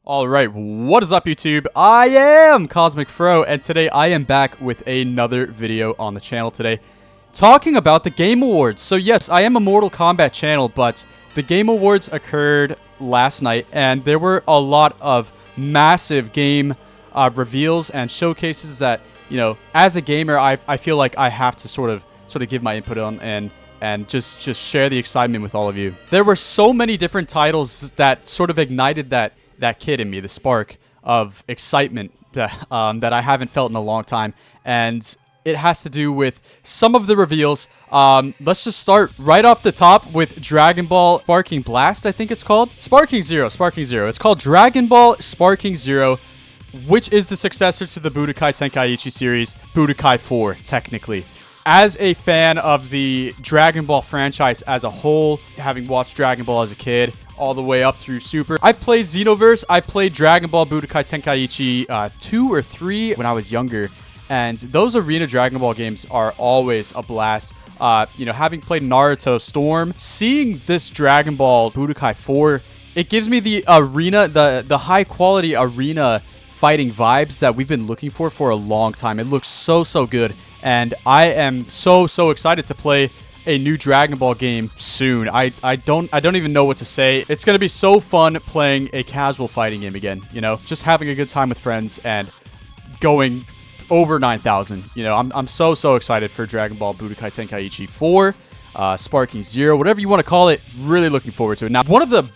All right, what is up, YouTube? I am Cosmic Fro, and today I am back with another video on the channel today, talking about the Game Awards. So yes, I am a Mortal Kombat channel, but the Game Awards occurred last night, and there were a lot of massive game reveals and showcases that, you know, as a gamer, I feel like I have to sort of give my input on and just share the excitement with all of you. There were so many different titles that sort of ignited that kid in me, the spark of excitement that I haven't felt in a long time, and it has to do with some of the reveals. Let's just start right off the top with Dragon Ball Sparking Blast, I think it's called. Sparking Zero. It's called Dragon Ball Sparking Zero, which is the successor to the Budokai Tenkaichi series, Budokai 4, technically. As a fan of the Dragon Ball franchise as a whole, having watched Dragon Ball as a kid, all the way up through Super. I played Xenoverse. I played Dragon Ball Budokai Tenkaichi 2 or 3 when I was younger. And those Arena Dragon Ball games are always a blast. You know, having played Naruto Storm, seeing this Dragon Ball Budokai 4, it gives me the arena, the high quality arena fighting vibes that we've been looking for a long time. It looks so good. And I am so excited to play a new Dragon Ball game soon. I don't even know what to say. It's gonna be so fun playing a casual fighting game again, you know, just having a good time with friends and going over 9,000. You know, I'm so excited for Dragon Ball Budokai Tenkaichi 4, Sparking Zero, whatever you want to call it. Really looking forward to it. Now, one of the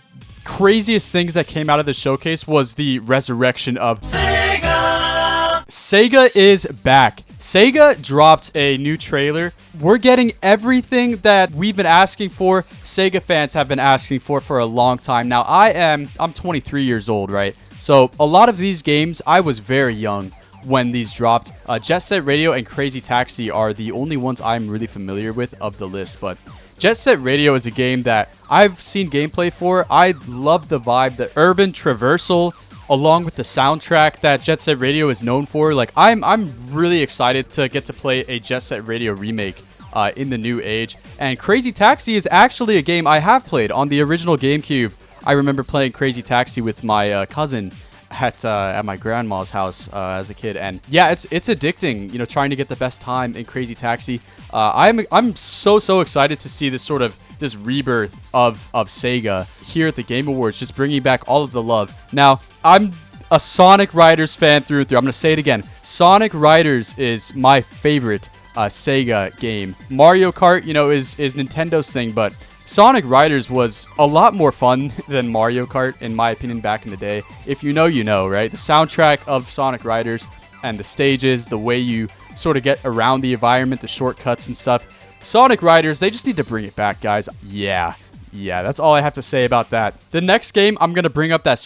craziest things that came out of this showcase was the resurrection of SEGA. SEGA is back. SEGA dropped a new trailer. We're getting everything that we've been asking for. SEGA fans have been asking for a long time. Now, I'm 23 years old, right? So a lot of these games, I was very young when these dropped. Jet Set Radio and Crazy Taxi are the only ones I'm really familiar with of the list, but Jet Set Radio is a game that I've seen gameplay for. I love the vibe, the urban traversal, along with the soundtrack that Jet Set Radio is known for. Like, I'm really excited to get to play a Jet Set Radio remake in the new age. And Crazy Taxi is actually a game I have played on the original GameCube. I remember playing Crazy Taxi with my cousin at my grandma's house as a kid, and yeah, it's addicting, you know, trying to get the best time in Crazy Taxi. I'm so excited to see this this rebirth of SEGA here at the Game Awards, just bringing back all of the love. Now, I'm a Sonic Riders fan through and through. I'm going to say it again. Sonic Riders is my favorite SEGA game. Mario Kart, you know, is Nintendo's thing, but Sonic Riders was a lot more fun than Mario Kart, in my opinion, back in the day. If you know, you know, right? The soundtrack of Sonic Riders and the stages, the way you sort of get around the environment, the shortcuts and stuff. Sonic Riders, they just need to bring it back, guys. Yeah, that's all I have to say about that. The next game I'm going to bring up that's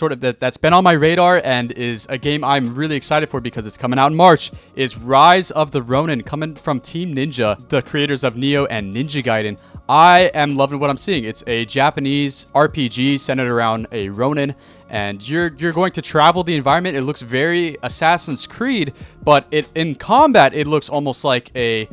been on my radar and is a game I'm really excited for because it's coming out in March, is Rise of the Ronin, coming from Team Ninja, the creators of Nioh and Ninja Gaiden. I am loving what I'm seeing. It's a Japanese RPG centered around a Ronin, and you're going to travel the environment. It looks very Assassin's Creed, but in combat, it looks almost like a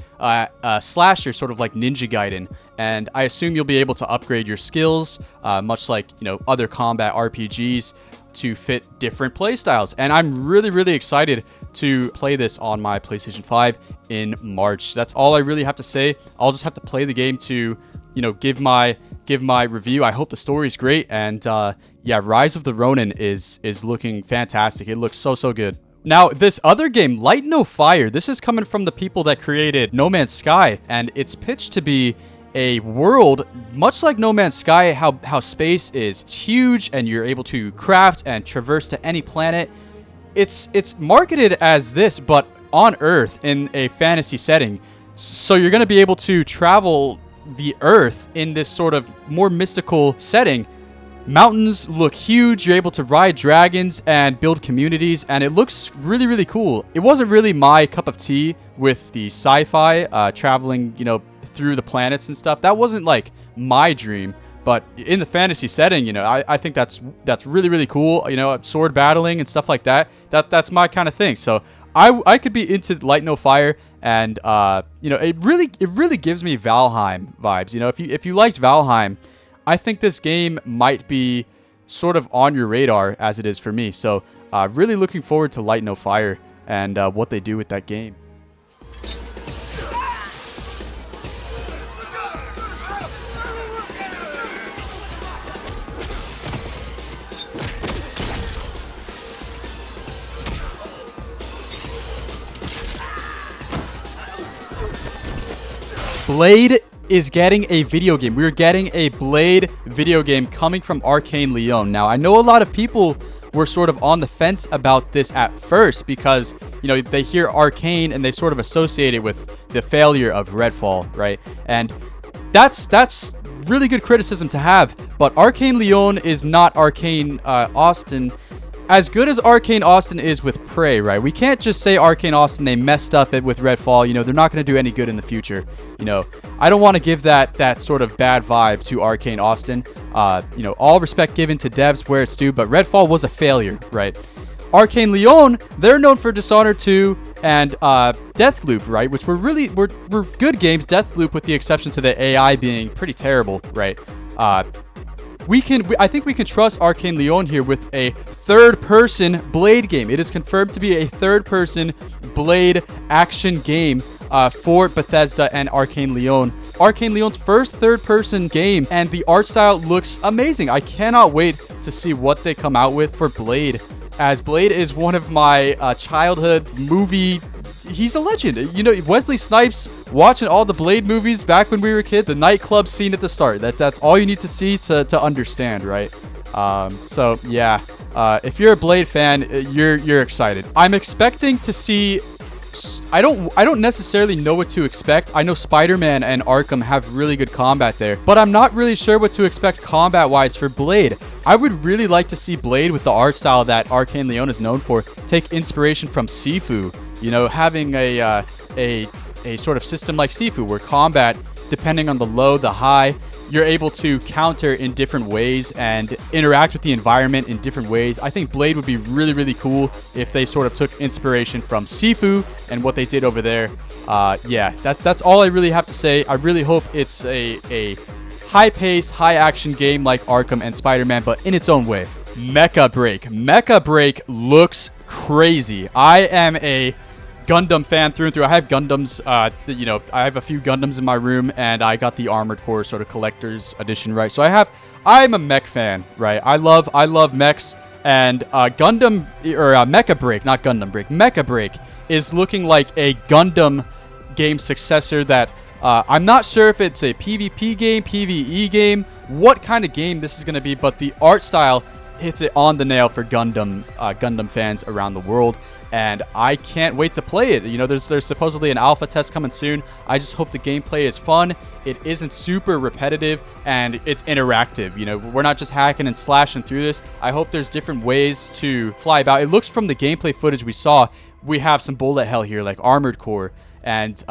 slasher, sort of like Ninja Gaiden. And I assume you'll be able to upgrade your skills, much like, you know, other combat RPGs, to fit different playstyles. And I'm really excited to play this on my PlayStation 5 in March. That's all I really have to say. I'll just have to play the game to, you know, give my review. I hope the story's great, and yeah, Rise of the Ronin is looking fantastic. It looks so good. Now, this other game, Light No Fire, this is coming from the people that created No Man's Sky, and it's pitched to be a world much like No Man's Sky, how space is huge and you're able to craft and traverse to any planet. It's marketed as this, but on Earth in a fantasy setting. So you're going to be able to travel the Earth in this sort of more mystical setting. Mountains look huge. You're able to ride dragons and build communities, and it looks really cool. It wasn't really my cup of tea with the sci-fi, traveling, you know, through the planets and stuff. That wasn't like my dream, but in the fantasy setting, you know, I think that's really cool. You know, sword battling and stuff like that. That's my kind of thing. So I could be into Light No Fire, and you know, it really gives me Valheim vibes. You know, if you liked Valheim, I think this game might be sort of on your radar as it is for me. So really looking forward to Light No Fire and what they do with that game. Blade is getting a video game. We're getting a Blade video game coming from Arcane Leon. Now, I know a lot of people were sort of on the fence about this at first because, you know, they hear Arcane and they sort of associate it with the failure of Redfall, right? And that's really good criticism to have, but Arcane Leon is not Arcane Austin. As good as Arcane Austin is with Prey, right? We can't just say Arcane Austin, they messed up it with Redfall. You know, they're not going to do any good in the future. You know, I don't want to give that sort of bad vibe to Arcane Austin. You know, all respect given to devs where it's due, but Redfall was a failure, right? Arcane Leon, they're known for Dishonored 2 and Deathloop, right? Which were good games. Deathloop, with the exception to the AI being pretty terrible, right? I think we can trust Arcane Leon here with a third-person Blade game. It is confirmed to be a third-person Blade action game for Bethesda and Arcane Leon. Arcane Leon's first third-person game, and the art style looks amazing. I cannot wait to see what they come out with for Blade, as Blade is one of my childhood movie. He's a legend. You know, Wesley Snipes, watching all the Blade movies back when we were kids, the nightclub scene at the start. That's all you need to see to understand, right? So yeah, if you're a Blade fan, you're excited. I'm expecting to see. I don't necessarily know what to expect. I know Spider-Man and Arkham have really good combat there, but I'm not really sure what to expect combat-wise for Blade. I would really like to see Blade with the art style that Arcane Leon is known for take inspiration from Sifu. You know, having a sort of system like Sifu where combat, depending on the low, the high, you're able to counter in different ways and interact with the environment in different ways. I think Blade would be really, really cool if they sort of took inspiration from Sifu and what they did over there. Yeah, that's all I really have to say. I really hope it's a high-paced, high-action game like Arkham and Spider-Man, but in its own way. MechaBreak. MechaBreak looks crazy. I am a Gundam fan through and through. I have Gundams, you know, I have a few Gundams in my room, and I got the Armored Core sort of collector's edition, right? So I'm a mech fan, right? I love mechs, and Gundam, or MechaBreak, not Gundam Break, MechaBreak is looking like a Gundam game successor that I'm not sure if it's a PvP game, PvE game, what kind of game this is going to be, but the art style hits it on the nail for Gundam fans around the world, and I can't wait to play it. You know, there's supposedly an alpha test coming soon. I just hope the gameplay is fun, it isn't super repetitive, and it's interactive. You know, we're not just hacking and slashing through this. I hope there's different ways to fly about. It looks, from the gameplay footage we saw, we have some bullet hell here, like Armored Core, and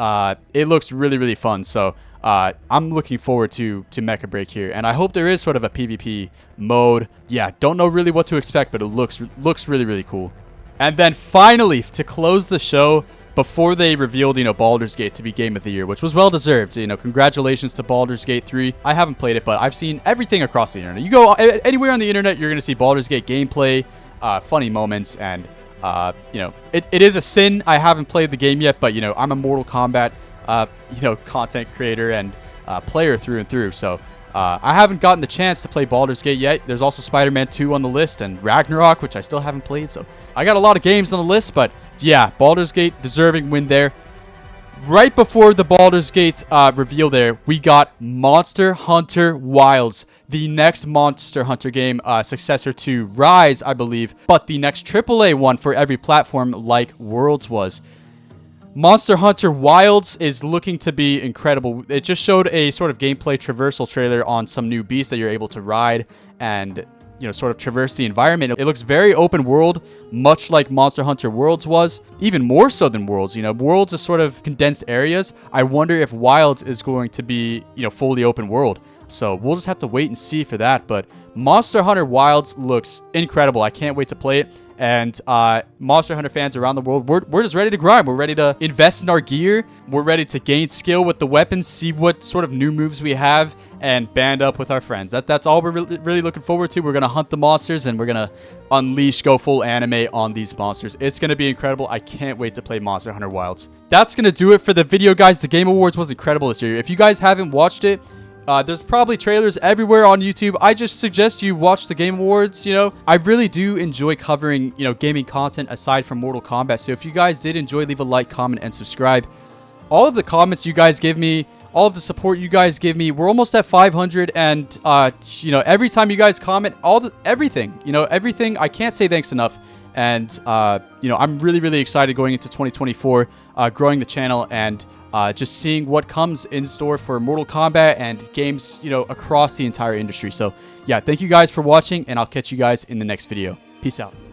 it looks really, really fun. So I'm looking forward to MechaBreak here, and I hope there is sort of a PvP mode. Yeah, don't know really what to expect, but it looks really, really cool. And then finally, to close the show, before they revealed, you know, Baldur's Gate to be Game of the Year, which was well deserved. You know, congratulations to Baldur's Gate 3. I haven't played it, but I've seen everything across the internet. You go anywhere on the internet, you're going to see Baldur's Gate gameplay, funny moments, and you know, it is a sin I haven't played the game yet, but you know, I'm a Mortal Kombat you know, content creator and player through and through. So I haven't gotten the chance to play Baldur's Gate yet. There's also Spider-Man 2 on the list, and Ragnarok, which I still haven't played. So I got a lot of games on the list, but yeah, Baldur's Gate, deserving win there. Right before the Baldur's Gate reveal there, we got Monster Hunter Wilds, the next Monster Hunter game, successor to Rise, I believe, but the next AAA one for every platform like Worlds was. Monster Hunter Wilds is looking to be incredible. It just showed a sort of gameplay traversal trailer on some new beasts that you're able to ride and, you know, sort of traverse the environment. It looks very open world, much like Monster Hunter Worlds was, even more so than Worlds. You know, Worlds is sort of condensed areas. I wonder if Wilds is going to be, you know, fully open world. So we'll just have to wait and see for that. But Monster Hunter Wilds looks incredible. I can't wait to play it. And Monster Hunter fans around the world, we're just ready to grind. We're ready to invest in our gear. We're ready to gain skill with the weapons, see what sort of new moves we have, and band up with our friends. That's all we're really looking forward to. We're going to hunt the monsters, and we're going to unleash, go full anime on these monsters. It's going to be incredible. I can't wait to play Monster Hunter Wilds. That's going to do it for the video, guys. The Game Awards was incredible this year. If you guys haven't watched it, there's probably trailers everywhere on YouTube. I just suggest you watch the Game Awards. You know, I really do enjoy covering, you know, gaming content aside from Mortal Kombat. So if you guys did enjoy, leave a like, comment, and subscribe. All of the comments you guys give me, all of the support you guys give me, we're almost at 500. And, you know, every time you guys comment, everything, I can't say thanks enough. And, you know, I'm really excited going into 2024, growing the channel and just seeing what comes in store for Mortal Kombat and games, you know, across the entire industry. So, yeah, thank you guys for watching, and I'll catch you guys in the next video. Peace out.